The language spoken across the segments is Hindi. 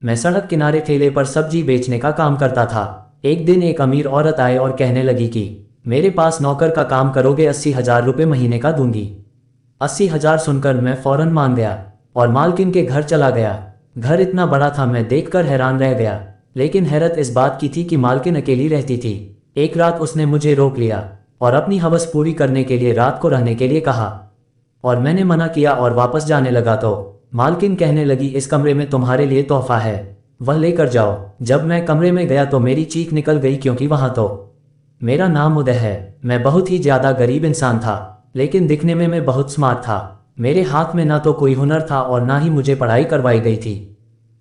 मैं सड़क किनारे ठेले पर सब्जी बेचने का काम करता था। एक दिन एक अमीर औरत आए और कहने लगी कि मेरे पास नौकर का काम करोगे, 80,000 रुपये महीने का दूंगी। 80,000 सुनकर मैं फौरन मान गया और मालकिन के घर चला गया। घर इतना बड़ा था, मैं देखकर हैरान रह गया। लेकिन हैरत इस बात की थी कि मालकिन अकेली रहती थी। एक रात उसने मुझे रोक लिया और अपनी हवस पूरी करने के लिए रात को रहने के लिए कहा, और मैंने मना किया और वापस जाने लगा तो मालकिन कहने लगी, इस कमरे में तुम्हारे लिए तोहफा है, वह लेकर जाओ। जब मैं कमरे में गया तो मेरी चीख निकल गई, क्योंकि वहां तो मेरा नाम उदय है। मैं बहुत ही ज्यादा गरीब इंसान था, लेकिन दिखने में मैं बहुत स्मार्ट था। मेरे हाथ में ना तो कोई हुनर था और ना ही मुझे पढ़ाई करवाई गई थी।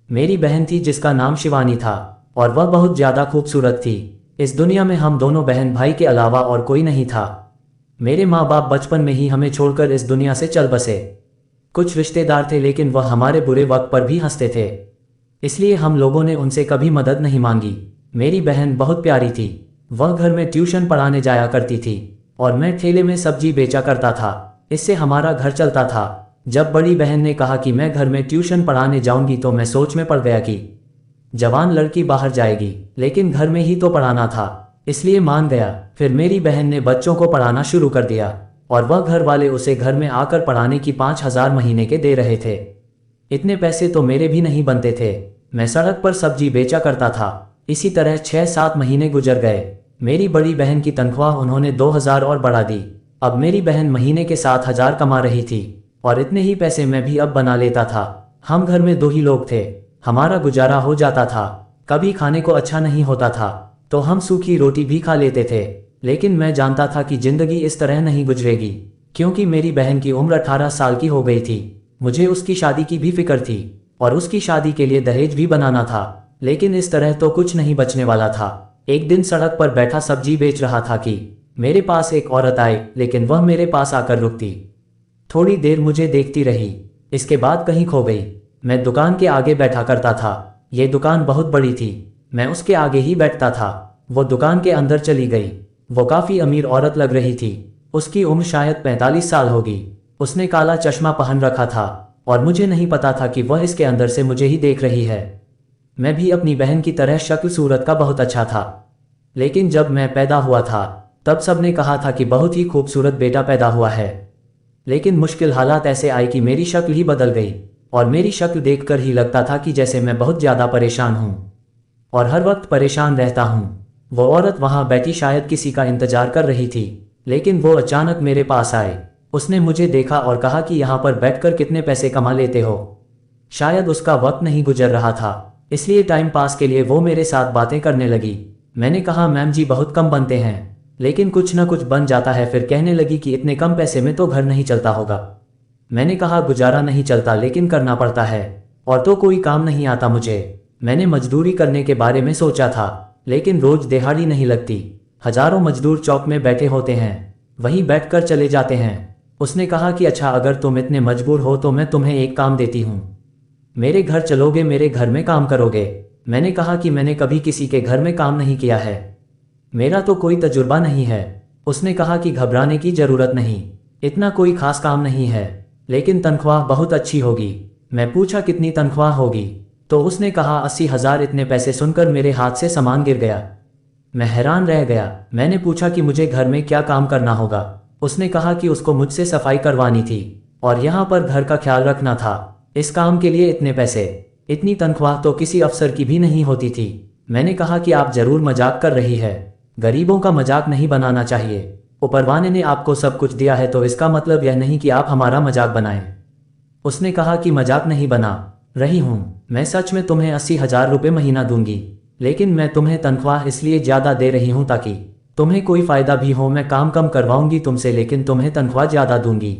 मेरी बहन थी जिसका नाम शिवानी था, और वह बहुत ज्यादा खूबसूरत थी। इस दुनिया में हम दोनों बहन भाई के अलावा और कोई नहीं था। मेरे माँ बाप बचपन में ही हमें छोड़कर इस दुनिया से चल बसे। कुछ रिश्तेदार थे, लेकिन वह हमारे बुरे वक्त पर भी हंसते थे, इसलिए हम लोगों ने उनसे कभी मदद नहीं मांगी। मेरी बहन बहुत प्यारी थी। वह घर में ट्यूशन पढ़ाने जाया करती थी और मैं ठेले में सब्जी बेचा करता था। इससे हमारा घर चलता था। जब बड़ी बहन ने कहा कि मैं घर में ट्यूशन पढ़ाने जाऊंगी तो मैं सोच में पड़ गया कि जवान लड़की बाहर जाएगी, लेकिन घर में ही तो पढ़ाना था, इसलिए मान गया। फिर मेरी बहन ने बच्चों को पढ़ाना शुरू कर दिया और वह घर वाले उसे घर में आकर पढ़ाने की 5,000 महीने के दे रहे थे। इतने पैसे तो मेरे भी नहीं बनते थे। मैं सड़क पर सब्जी बेचा करता था। इसी तरह 6-7 महीने गुजर गए। मेरी बड़ी बहन की तनख्वाह उन्होंने 2,000 और बढ़ा दी। अब मेरी बहन महीने के 7,000 कमा रही थी और इतने ही पैसे मैं भी अब बना लेता था। हम घर में 2 ही लोग थे, हमारा गुजारा हो जाता था। कभी खाने को अच्छा नहीं होता था तो हम सूखी रोटी भी खा लेते थे। लेकिन मैं जानता था कि जिंदगी इस तरह नहीं गुजरेगी, क्योंकि मेरी बहन की उम्र 18 साल की हो गई थी। मुझे उसकी शादी की भी फिक्र थी और उसकी शादी के लिए दहेज भी बनाना था, लेकिन इस तरह तो कुछ नहीं बचने वाला था। एक दिन सड़क पर बैठा सब्जी बेच रहा था कि मेरे पास एक औरत आई, लेकिन वह मेरे पास आकर रुकती, थोड़ी देर मुझे देखती रही, इसके बाद कहीं खो गई। मैं दुकान के आगे बैठा करता था। ये दुकान बहुत बड़ी थी, मैं उसके आगे ही बैठता था। वो दुकान के अंदर चली गई। वो काफ़ी अमीर औरत लग रही थी। उसकी उम्र शायद 45 साल होगी। उसने काला चश्मा पहन रखा था और मुझे नहीं पता था कि वह इसके अंदर से मुझे ही देख रही है। मैं भी अपनी बहन की तरह शक्ल सूरत का बहुत अच्छा था, लेकिन जब मैं पैदा हुआ था तब सबने कहा था कि बहुत ही खूबसूरत बेटा पैदा हुआ है। लेकिन मुश्किल हालात ऐसे आए कि मेरी शक्ल ही बदल गई और मेरी शक्ल देखकर ही लगता था कि जैसे मैं बहुत ज़्यादा परेशान हूँ और हर वक्त परेशान रहता हूँ। वो औरत वहाँ बैठी शायद किसी का इंतजार कर रही थी, लेकिन वो अचानक मेरे पास आए। उसने मुझे देखा और कहा कि यहाँ पर बैठकर कितने पैसे कमा लेते हो। शायद उसका वक्त नहीं गुजर रहा था, इसलिए टाइम पास के लिए वो मेरे साथ बातें करने लगी। मैंने कहा, मैम जी बहुत कम बनते हैं, लेकिन कुछ ना कुछ बन जाता है। फिर कहने लगी कि इतने कम पैसे में तो घर नहीं चलता होगा। मैंने कहा, गुजारा नहीं चलता लेकिन करना पड़ता है, और तो कोई काम नहीं आता मुझे। मैंने मजदूरी करने के बारे में सोचा था, लेकिन रोज दिहाड़ी नहीं लगती। हजारों मजदूर चौक में बैठे होते हैं, वहीं बैठकर चले जाते हैं। उसने कहा कि अच्छा, अगर तुम इतने मजबूर हो तो मैं तुम्हें एक काम देती हूँ, मेरे घर चलोगे, मेरे घर में काम करोगे। मैंने कहा कि मैंने कभी किसी के घर में काम नहीं किया है, मेरा तो कोई तजुर्बा नहीं है। उसने कहा कि घबराने की जरूरत नहीं, इतना कोई खास काम नहीं है, लेकिन तनख्वाह बहुत अच्छी होगी। मैं पूछा, कितनी तनख्वाह होगी? तो उसने कहा 80,000। इतने पैसे सुनकर मेरे हाथ से सामान गिर गया। मैं हैरान रह गया। मैंने पूछा कि मुझे घर में क्या काम करना होगा। उसने कहा कि उसको मुझसे सफाई करवानी थी और यहाँ पर घर का ख्याल रखना था। इस काम के लिए इतने पैसे, इतनी तनख्वाह तो किसी अफसर की भी नहीं होती थी। मैंने कहा कि आप जरूर मजाक कर रही है, गरीबों का मजाक नहीं बनाना चाहिए। ऊपरवाले ने आपको सब कुछ दिया है तो इसका मतलब यह नहीं कि आप हमारा मजाक बनाएं। उसने कहा कि मजाक नहीं बना रही हूँ, मैं सच में तुम्हें 80,000 रुपये महीना दूंगी, लेकिन मैं तुम्हें तनख्वाह इसलिए ज़्यादा दे रही हूँ ताकि तुम्हें कोई फ़ायदा भी हो। मैं काम कम करवाऊंगी तुमसे, लेकिन तुम्हें तनख्वाह ज़्यादा दूंगी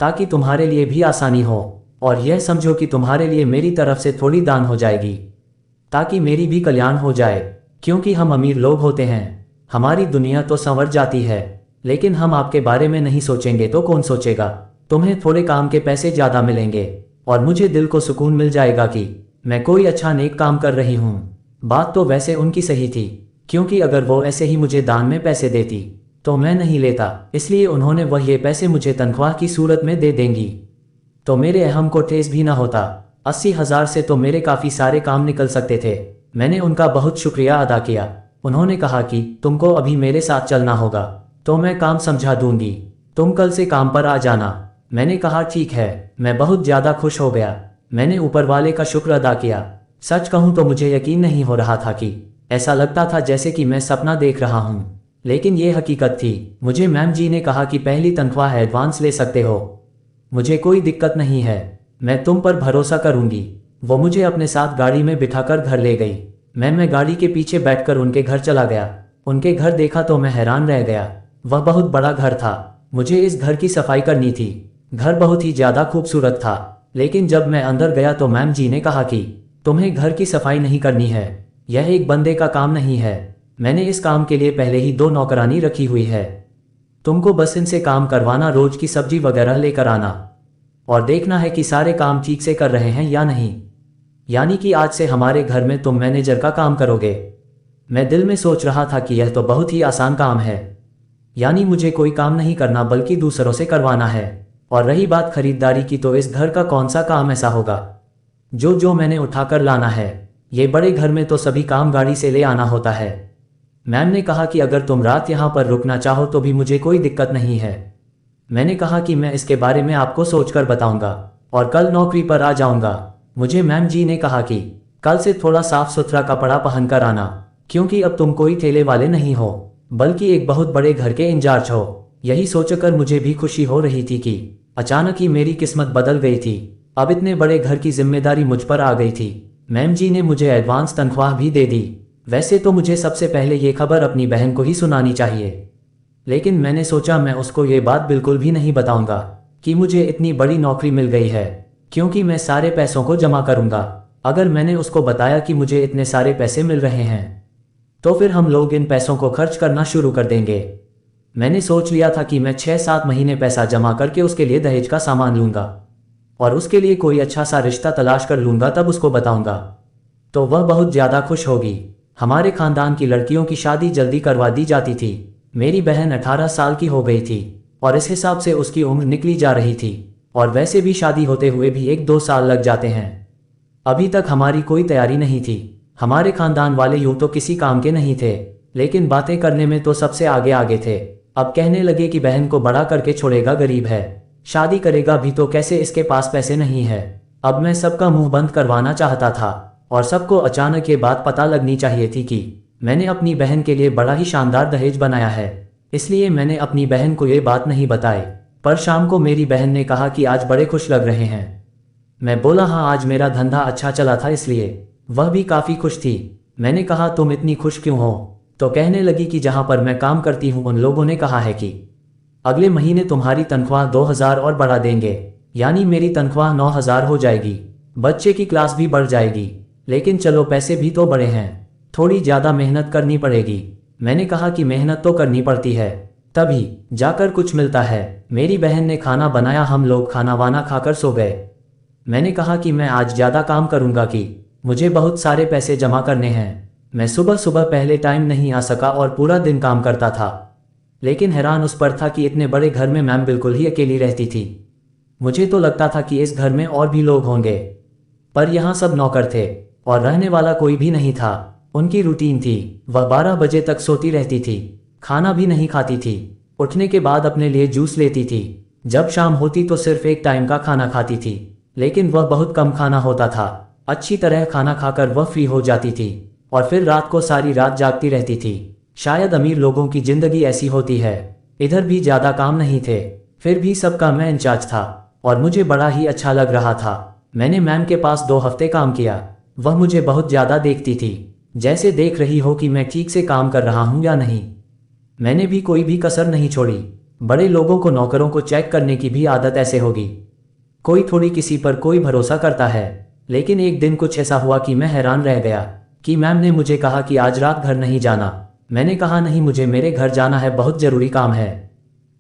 ताकि तुम्हारे लिए भी आसानी हो। और यह समझो कि तुम्हारे लिए मेरी तरफ से थोड़ी दान हो जाएगी, ताकि मेरी भी कल्याण हो जाए। क्योंकि हम अमीर लोग होते हैं, हमारी दुनिया तो संवर जाती है, लेकिन हम आपके बारे में नहीं सोचेंगे तो कौन सोचेगा। तुम्हें थोड़े काम के पैसे ज़्यादा मिलेंगे और मुझे दिल को सुकून मिल जाएगा कि मैं कोई अच्छा नेक काम कर रही हूँ। बात तो वैसे उनकी सही थी, क्योंकि अगर वो ऐसे ही मुझे दान में पैसे देती तो मैं नहीं लेता, इसलिए उन्होंने वह ये पैसे मुझे तनख्वाह की सूरत में दे देंगी तो मेरे अहम को ठेस भी ना होता। 80,000 से तो मेरे काफ़ी सारे काम निकल सकते थे। मैंने उनका बहुत शुक्रिया अदा किया। उन्होंने कहा कि तुमको अभी मेरे साथ चलना होगा, तो मैं काम समझा दूंगी। तुम कल से काम पर आ जाना। मैंने कहा ठीक है। मैं बहुत ज़्यादा खुश हो गया। मैंने ऊपर वाले का शुक्र अदा किया। सच कहूँ तो मुझे यकीन नहीं हो रहा था कि ऐसा लगता था जैसे कि मैं सपना देख रहा हूँ, लेकिन ये हकीकत थी। मुझे मैम जी ने कहा कि पहली तनख्वाह एडवांस ले सकते हो। मुझे कोई दिक्कत नहीं है, मैं तुम पर भरोसा करूंगी। वो मुझे अपने साथ गाड़ी में बिठाकर घर ले गई। मैं गाड़ी के पीछे बैठकर उनके घर चला गया। उनके घर देखा तो मैं हैरान रह गया। वह बहुत बड़ा घर था। मुझे इस घर की सफाई करनी थी। घर बहुत ही ज़्यादा खूबसूरत था, लेकिन जब मैं अंदर गया तो मैम जी ने कहा कि तुम्हें घर की सफाई नहीं करनी है, यह एक बंदे का काम नहीं है। मैंने इस काम के लिए पहले ही 2 नौकरानी रखी हुई है। तुमको बस इनसे काम करवाना, रोज की सब्जी वगैरह लेकर आना और देखना है कि सारे काम ठीक से कर रहे हैं या नहीं। यानी कि आज से हमारे घर में तुम मैनेजर का काम करोगे। मैं दिल में सोच रहा था कि यह तो बहुत ही आसान काम है, यानी मुझे कोई काम नहीं करना बल्कि दूसरों से करवाना है। और रही बात खरीदारी की, तो इस घर का कौन सा काम ऐसा होगा जो जो मैंने उठाकर लाना है। ये बड़े घर में तो सभी काम गाड़ी से ले आना होता है। मैम ने कहा कि अगर तुम रात यहाँ पर रुकना चाहो तो भी मुझे कोई दिक्कत नहीं है। मैंने कहा कि मैं इसके बारे में आपको सोचकर बताऊंगा और कल नौकरी पर आ जाऊंगा। मुझे मैम जी ने कहा कि कल से थोड़ा साफ सुथरा कपड़ा पहनकर आना, क्योंकि अब तुम कोई ठेले वाले नहीं हो बल्कि एक बहुत बड़े घर के इंचार्ज हो। यही सोचकर मुझे भी खुशी हो रही थी कि अचानक ही मेरी किस्मत बदल गई थी। अब इतने बड़े घर की जिम्मेदारी मुझ पर आ गई थी। मैम जी ने मुझे एडवांस तनख्वाह भी दे दी। वैसे तो मुझे सबसे पहले ये खबर अपनी बहन को ही सुनानी चाहिए, लेकिन मैंने सोचा मैं उसको ये बात बिल्कुल भी नहीं बताऊंगा कि मुझे इतनी बड़ी नौकरी मिल गई है, क्योंकि मैं सारे पैसों को जमा करूंगा। अगर मैंने उसको बताया कि मुझे इतने सारे पैसे मिल रहे हैं तो फिर हम लोग इन पैसों को खर्च करना शुरू कर देंगे। मैंने सोच लिया था कि मैं 6-7 महीने पैसा जमा करके उसके लिए दहेज का सामान लूंगा और उसके लिए कोई अच्छा सा रिश्ता तलाश कर लूंगा, तब उसको बताऊंगा तो वह बहुत ज़्यादा खुश होगी। हमारे खानदान की लड़कियों की शादी जल्दी करवा दी जाती थी। मेरी बहन 18 साल की हो गई थी और इस हिसाब से उसकी उम्र निकली जा रही थी, और वैसे भी शादी होते हुए भी 1-2 साल लग जाते हैं। अभी तक हमारी कोई तैयारी नहीं थी। हमारे खानदान वाले यूं तो किसी काम के नहीं थे, लेकिन बातें करने में तो सबसे आगे आगे थे। अब कहने लगे कि बहन को बड़ा करके छोड़ेगा, गरीब है, शादी करेगा भी तो कैसे, इसके पास पैसे नहीं है। अब मैं सबका मुंह बंद करवाना चाहता था और सबको अचानक ये बात पता लगनी चाहिए थी कि मैंने अपनी बहन के लिए बड़ा ही शानदार दहेज बनाया है। इसलिए मैंने अपनी बहन को ये बात नहीं बताई। पर शाम को मेरी बहन ने कहा कि आज बड़े खुश लग रहे हैं। मैं बोला हाँ, आज मेरा धंधा अच्छा चला था इसलिए। वह भी काफ़ी खुश थी। मैंने कहा तुम इतनी खुश क्यों हो? तो कहने लगी कि जहाँ पर मैं काम करती हूँ उन लोगों ने कहा है कि अगले महीने तुम्हारी तनख्वाह 2,000 और बढ़ा देंगे, यानी मेरी तनख्वाह 9,000 हो जाएगी। बच्चे की क्लास भी बढ़ जाएगी, लेकिन चलो पैसे भी तो बढ़े हैं, थोड़ी ज़्यादा मेहनत करनी पड़ेगी। मैंने कहा कि मेहनत तो करनी पड़ती है, तभी जाकर कुछ मिलता है। मेरी बहन ने खाना बनाया, हम लोग खाना वाना खाकर सो गए। मैंने कहा कि मैं आज ज़्यादा काम करूँगा कि मुझे बहुत सारे पैसे जमा करने हैं। मैं सुबह सुबह पहले टाइम नहीं आ सका और पूरा दिन काम करता था, लेकिन हैरान उस पर था कि इतने बड़े घर में मैम बिल्कुल ही अकेली रहती थी। मुझे तो लगता था कि इस घर में और भी लोग होंगे, पर यहाँ सब नौकर थे और रहने वाला कोई भी नहीं था। उनकी रूटीन थी, वह 12 बजे तक सोती रहती थी, खाना भी नहीं खाती थी, उठने के बाद अपने लिए जूस लेती थी। जब शाम होती तो सिर्फ एक टाइम का खाना खाती थी, लेकिन वह बहुत कम खाना होता था। अच्छी तरह खाना खाकर वह फ्री हो जाती थी और फिर रात को सारी रात जागती रहती थी। शायद अमीर लोगों की जिंदगी ऐसी होती है। इधर भी ज़्यादा काम नहीं थे, फिर भी सबका मैं इंचार्ज था और मुझे बड़ा ही अच्छा लग रहा था। मैंने मैम के पास 2 हफ्ते काम किया। वह मुझे बहुत ज़्यादा देखती थी, जैसे देख रही हो कि मैं ठीक से काम कर रहा हूँ या नहीं। मैंने भी कोई भी कसर नहीं छोड़ी। बड़े लोगों को नौकरों को चेक करने की भी आदत ऐसे होगी, कोई थोड़ी किसी पर कोई भरोसा करता है। लेकिन एक दिन कुछ ऐसा हुआ कि मैं हैरान रह गया कि मैम ने मुझे कहा कि आज रात घर नहीं जाना। मैंने कहा नहीं, मुझे मेरे घर जाना है, बहुत ज़रूरी काम है।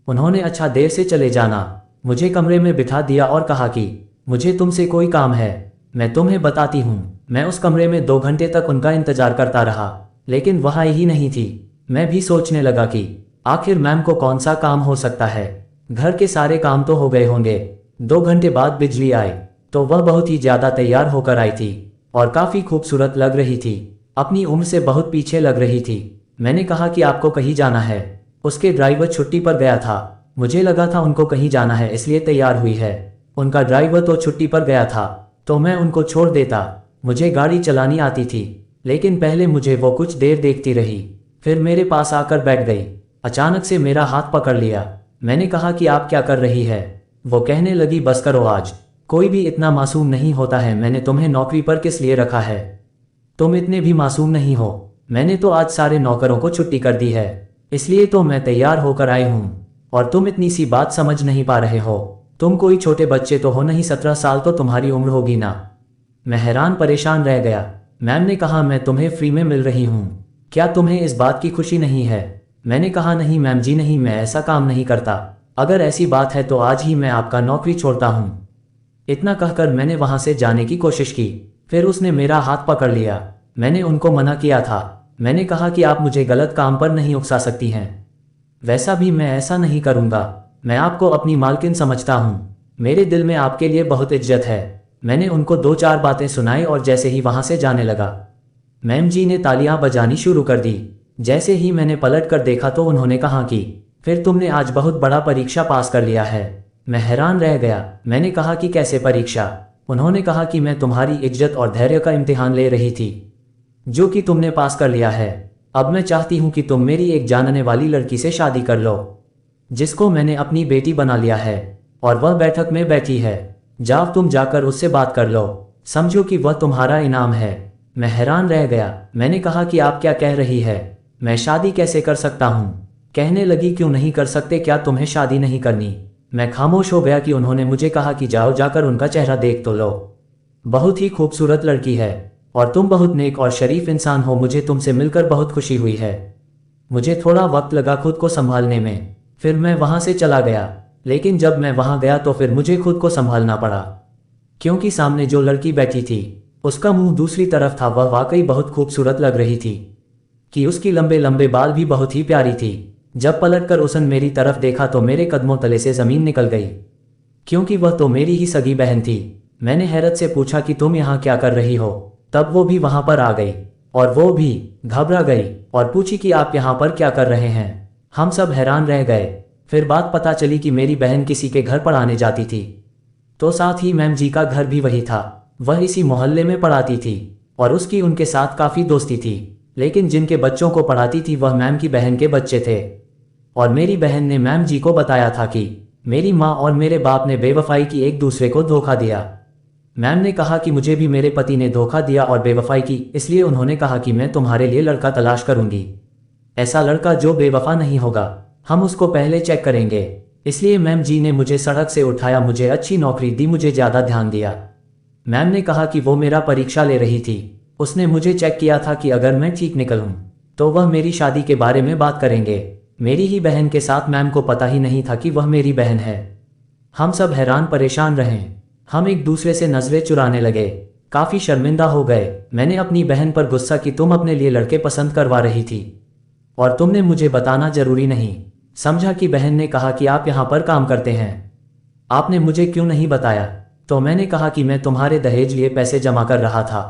उन्होंने अच्छा देर से चले जाना। मुझे कमरे में बिठा दिया और कहा कि मुझे तुमसे कोई काम है, मैं तुम्हें बताती हूँ। मैं उस कमरे में 2 घंटे तक उनका इंतजार करता रहा, लेकिन वह आई ही नहीं थी। मैं भी सोचने लगा कि आखिर मैम को कौन सा काम हो सकता है, घर के सारे काम तो हो गए होंगे। 2 घंटे बाद बिजली आई तो वह बहुत ही ज़्यादा तैयार होकर आई थी और काफ़ी खूबसूरत लग रही थी। अपनी उम्र से बहुत पीछे लग रही थी। मैंने कहा कि आपको कहीं जाना है। उसके ड्राइवर छुट्टी पर गया था। मुझे लगा था उनको कहीं जाना है इसलिए तैयार हुई है। उनका ड्राइवर तो छुट्टी पर गया था तो मैं उनको छोड़ देता। मुझे गाड़ी चलानी आती थी, लेकिन पहले मुझे वो कुछ देर देखती रही, फिर मेरे पास आकर बैठ गई। अचानक से मेरा हाथ पकड़ लिया। मैंने कहा कि आप क्या कर रही है? वो कहने लगी बस करो आज, कोई भी इतना मासूम नहीं होता है। मैंने तुम्हें नौकरी पर किस लिए रखा है? तुम इतने भी मासूम नहीं हो। मैंने तो आज सारे नौकरों को छुट्टी कर दी है, इसलिए तो मैं तैयार होकर आई हूँ। और तुम इतनी सी बात समझ नहीं पा रहे हो। तुम कोई छोटे बच्चे तो हो नहीं, 17 साल तो तुम्हारी उम्र होगी ना। मैं हैरान परेशान रह गया। मैम ने कहा मैं तुम्हें फ्री में मिल रही हूँ, क्या तुम्हें इस बात की खुशी नहीं है? मैंने कहा नहीं मैम जी नहीं, मैं ऐसा काम नहीं करता। अगर ऐसी बात है तो आज ही मैं आपका नौकरी छोड़ता हूँ। इतना कहकर मैंने वहां से जाने की कोशिश की। फिर उसने मेरा हाथ पकड़ लिया। मैंने उनको मना किया था। मैंने कहा कि आप मुझे गलत काम पर नहीं उकसा सकती हैं। वैसा भी मैं ऐसा नहीं करूँगा। मैं आपको अपनी मालकिन समझता हूँ। मेरे दिल में आपके लिए बहुत इज्जत है। मैंने उनको 2-4 बातें सुनाई और जैसे ही वहां से जाने लगा, मैम जी ने तालियां बजानी शुरू कर दी। जैसे ही मैंने पलट कर देखा तो उन्होंने कहा कि फिर तुमने आज बहुत बड़ा परीक्षा पास कर लिया है। मैं हैरान रह गया। मैंने कहा कि कैसे परीक्षा? उन्होंने कहा कि मैं तुम्हारी इज्जत और धैर्य का इम्तिहान ले रही थी, जो कि तुमने पास कर लिया है। अब मैं चाहती हूँ कि तुम मेरी एक जानने वाली लड़की से शादी कर लो, जिसको मैंने अपनी बेटी बना लिया है, और वह बैठक में बैठी है। जाओ तुम जाकर उससे बात कर लो, समझो कि वह तुम्हारा इनाम है। मैं हैरान रह गया। मैंने कहा कि आप क्या कह रही है? मैं शादी कैसे कर सकता हूँ? कहने लगी क्यों नहीं कर सकते, क्या तुम्हें शादी नहीं करनी? मैं खामोश हो गया कि उन्होंने मुझे कहा कि जाओ जाकर उनका चेहरा देख तो लो। बहुत ही खूबसूरत लड़की है और तुम बहुत नेक और शरीफ इंसान हो। मुझे तुमसे मिलकर बहुत खुशी हुई है। मुझे थोड़ा वक्त लगा खुद को संभालने में, फिर मैं वहां से चला गया। लेकिन जब मैं वहां गया तो फिर मुझे खुद को संभालना पड़ा, क्योंकि सामने जो लड़की बैठी थी उसका मुंह दूसरी तरफ था। वह वाकई बहुत खूबसूरत लग रही थी कि उसकी लंबे लंबे बाल भी बहुत ही प्यारी थी। जब पलटकर उसने मेरी तरफ देखा तो मेरे कदमों तले से जमीन निकल गई, क्योंकि वह तो मेरी ही सगी बहन थी। मैंने हैरत से पूछा कि तुम यहाँ क्या कर रही हो? तब वो भी वहां पर आ गई और वो भी घबरा गई और पूछी कि आप यहाँ पर क्या कर रहे हैं। हम सब हैरान रह गए। फिर बात पता चली कि मेरी बहन किसी के घर पढ़ाने जाती थी, तो साथ ही मैम जी का घर भी वही था। वह इसी मोहल्ले में पढ़ाती थी और उसकी उनके साथ काफ़ी दोस्ती थी। लेकिन जिनके बच्चों को पढ़ाती थी वह मैम की बहन के बच्चे थे। और मेरी बहन ने मैम जी को बताया था कि मेरी माँ और मेरे बाप ने बेवफाई की, एक दूसरे को धोखा दिया। मैम ने कहा कि मुझे भी मेरे पति ने धोखा दिया और बेवफाई की, इसलिए उन्होंने कहा कि मैं तुम्हारे लिए लड़का तलाश करूंगी। ऐसा लड़का जो बेवफा नहीं होगा, हम उसको पहले चेक करेंगे। इसलिए मैम जी ने मुझे सड़क से उठाया, मुझे अच्छी नौकरी दी, मुझे ज़्यादा ध्यान दिया। मैम ने कहा कि वो मेरा परीक्षा ले रही थी। उसने मुझे चेक किया था कि अगर मैं ठीक निकलूं तो वह मेरी शादी के बारे में बात करेंगे। मेरी ही बहन के साथ मैम को पता ही नहीं था कि वह मेरी बहन है। हम सब हैरान परेशान रहे। हम एक दूसरे से नजरें चुराने लगे, काफ़ी शर्मिंदा हो गए। मैंने अपनी बहन पर गुस्सा कि तुम अपने लिए लड़के पसंद करवा रही थी और तुमने मुझे बताना जरूरी नहीं समझा कि बहन ने कहा कि आप यहाँ पर काम करते हैं, आपने मुझे क्यों नहीं बताया? तो मैंने कहा कि मैं तुम्हारे दहेज लिए पैसे जमा कर रहा था,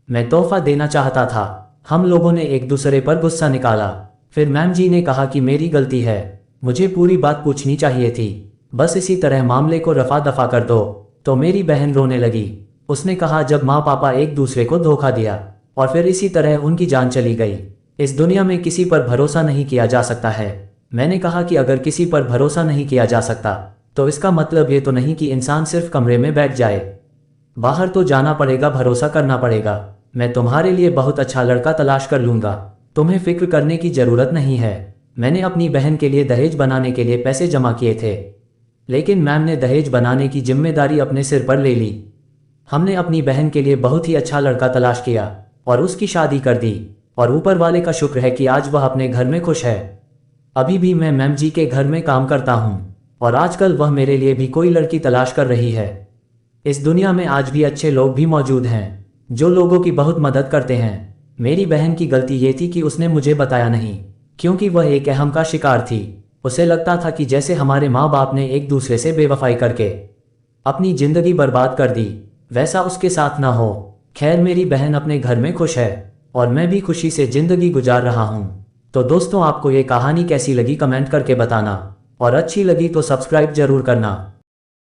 मैं तोहफा देना चाहता था। हम लोगों ने एक दूसरे पर गुस्सा निकाला। फिर मैम जी ने कहा कि मेरी गलती है, मुझे पूरी बात पूछनी चाहिए थी, बस इसी तरह मामले को रफा दफा कर दो। तो मेरी बहन रोने लगी। उसने कहा जब माँ पापा एक दूसरे को धोखा दिया और फिर इसी तरह उनकी जान चली गई। इस दुनिया में किसी पर भरोसा नहीं किया जा सकता है। मैंने कहा कि अगर किसी पर भरोसा नहीं किया जा सकता तो इसका मतलब ये तो नहीं कि इंसान सिर्फ कमरे में बैठ जाए, बाहर तो जाना पड़ेगा, भरोसा करना पड़ेगा। मैं तुम्हारे लिए बहुत अच्छा लड़का तलाश कर लूंगा, तुम्हें फिक्र करने की जरूरत नहीं है। मैंने अपनी बहन के लिए दहेज बनाने के लिए पैसे जमा किए थे, लेकिन मैम ने दहेज बनाने की जिम्मेदारी अपने सिर पर ले ली। हमने अपनी बहन के लिए बहुत ही अच्छा लड़का तलाश किया और उसकी शादी कर दी, और ऊपर वाले का शुक्र है कि आज वह अपने घर में खुश है। अभी भी मैं मैम जी के घर में काम करता हूँ और आजकल वह मेरे लिए भी कोई लड़की तलाश कर रही है। इस दुनिया में आज भी अच्छे लोग भी मौजूद हैं जो लोगों की बहुत मदद करते हैं। मेरी बहन की गलती ये थी कि उसने मुझे बताया नहीं, क्योंकि वह एक अहम का शिकार थी। उसे लगता था कि जैसे हमारे माँ बाप ने एक दूसरे से बेवफाई करके अपनी जिंदगी बर्बाद कर दी। वैसा उसके साथ ना हो। खैर मेरी बहन अपने घर में खुश है और मैं भी खुशी से जिंदगी गुजार रहा हूँ। तो दोस्तों आपको ये कहानी कैसी लगी कमेंट करके बताना और अच्छी लगी तो सब्सक्राइब जरूर करना।